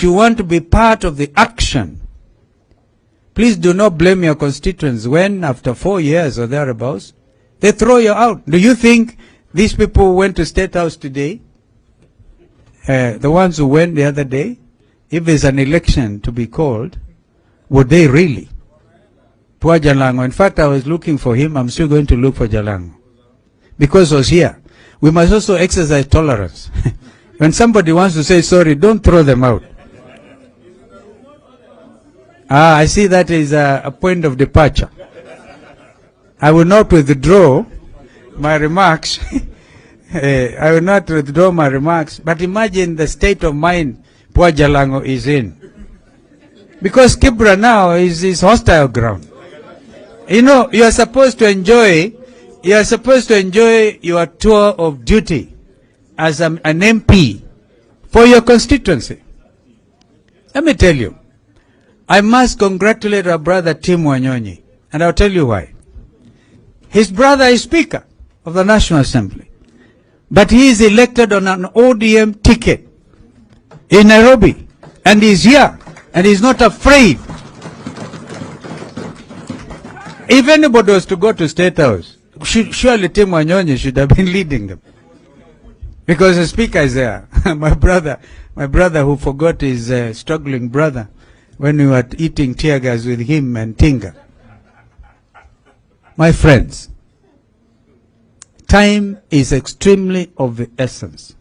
you want to be part of the action, please do not blame your constituents when, after 4 years or thereabouts, they throw you out. Do you think these people who went to State House today, the ones who went the other day, if there's an election to be called, would they really? Poor Jalango. In fact, I was looking for him. I'm still going to look for Jalango. Because he was here. We must also exercise tolerance. When somebody wants to say sorry, don't throw them out. I see that is a point of departure. I will not withdraw my remarks. I will not withdraw my remarks. But imagine the state of mind poor Jalango is in. Because Kibra now is his hostile ground. You know, you are supposed to enjoy your tour of duty as an MP for your constituency. Let me tell you, I must congratulate our brother Tim Wanyonyi, and I'll tell you why. His brother is Speaker of the National Assembly, but he is elected on an ODM ticket in Nairobi, and he's here, and he's not afraid. If anybody was to go to State House, surely Tim Wanyonyi should have been leading them. Because the Speaker is there. my brother who forgot his struggling brother when we were eating tear gas with him and Tinga. My friends, time is extremely of the essence.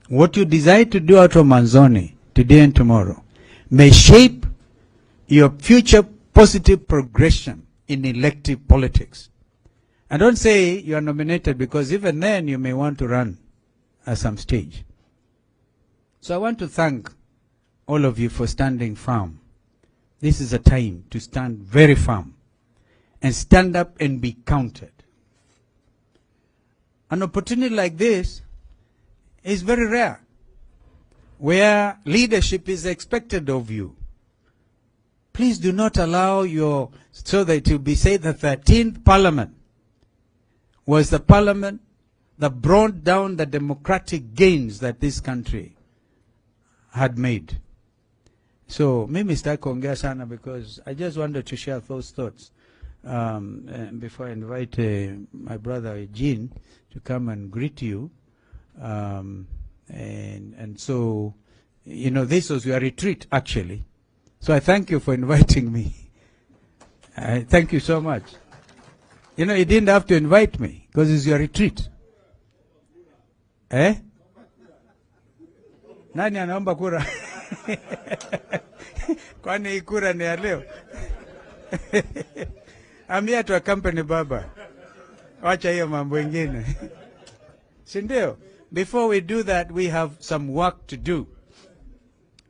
What you decide to do out of Manzoni today and tomorrow may shape your future positive progression in elective politics. And don't say you are nominated, because even then you may want to run at some stage. So I want to thank all of you for standing firm. This is a time to stand very firm and stand up and be counted. An opportunity like this is very rare, where leadership is expected of you. Please do not allow so that it will be said the 13th Parliament was the Parliament that brought down the democratic gains that this country had made. So, mimi sitaki kuongea sana, because I just wanted to share those thoughts before I invite my brother Eugene to come and greet you. And so, you know, this was your retreat, actually. So I thank you for inviting me. Thank you so much. You know, you didn't have to invite me, because it's your retreat. Eh? Nani anaomba kura? Kwani kura ni ya leo? I'm here to accompany Baba. Wacha hiyo mambo ingine. Sindio? Before we do that, we have some work to do.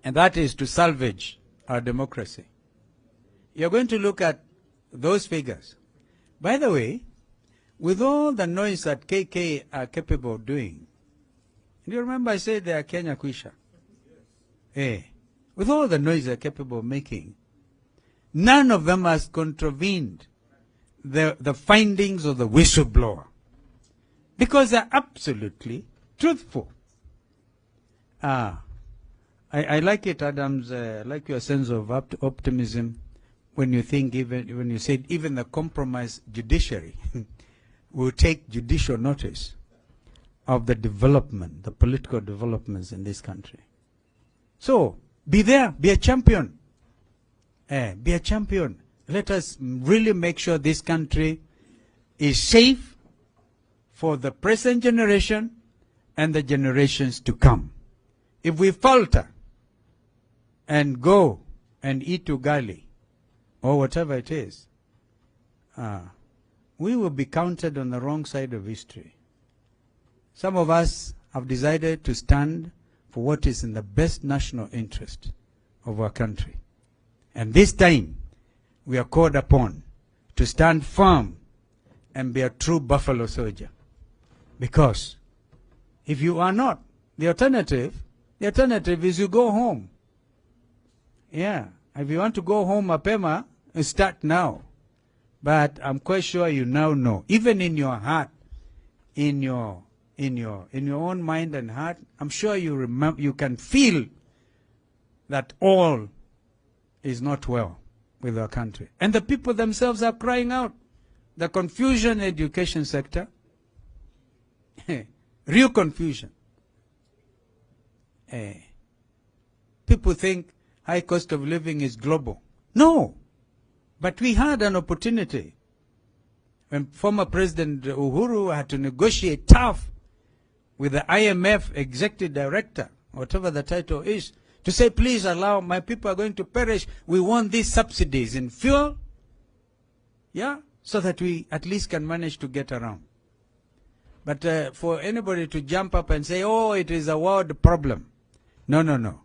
And that is to salvage our democracy. You're going to look at those figures. By the way, with all the noise that KK are capable of doing, do you remember I said they are Kenya Kwisha? With all the noise they're capable of making, none of them has contravened the findings of the whistleblower, because they're absolutely truthful. I like it, Adams. I like your sense of optimism when you think, when you said even the compromised judiciary will take judicial notice of the development, the political developments in this country. So, be there, be a champion. Be a champion. Let us really make sure this country is safe for the present generation and the generations to come. If we falter and go and eat ugali, or whatever it is, we will be counted on the wrong side of history. Some of us have decided to stand for what is in the best national interest of our country. And this time, we are called upon to stand firm and be a true buffalo soldier. Because if you are not, the alternative is you go home. Yeah, if you want to go home, mapema, start now. But I'm quite sure you now know, even in your heart, in your own mind and heart, I'm sure you remember, you can feel that all is not well with our country. And the people themselves are crying out. The confusion in the education sector, real confusion. People think high cost of living is global. No. But we had an opportunity when former President Uhuru had to negotiate tough with the IMF executive director, whatever the title is, to say, please allow, my people are going to perish. We want these subsidies in fuel, yeah, so that we at least can manage to get around. But for anybody to jump up and say, oh, it is a world problem. No, no, no.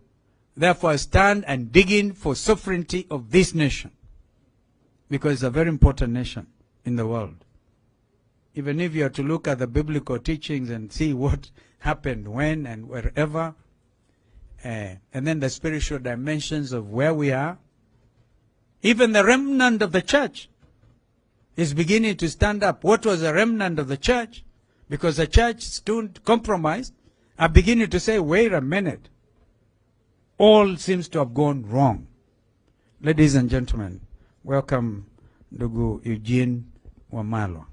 Therefore, stand and dig in for sovereignty of this nation, because it's a very important nation in the world. Even if you are to look at the biblical teachings and see what happened when and wherever, and then the spiritual dimensions of where we are, even the remnant of the church is beginning to stand up. What was the remnant of the church? Because the church stood compromised, are beginning to say, wait a minute, all seems to have gone wrong. Ladies and gentlemen, welcome Ndugu Eugene Wamalwa.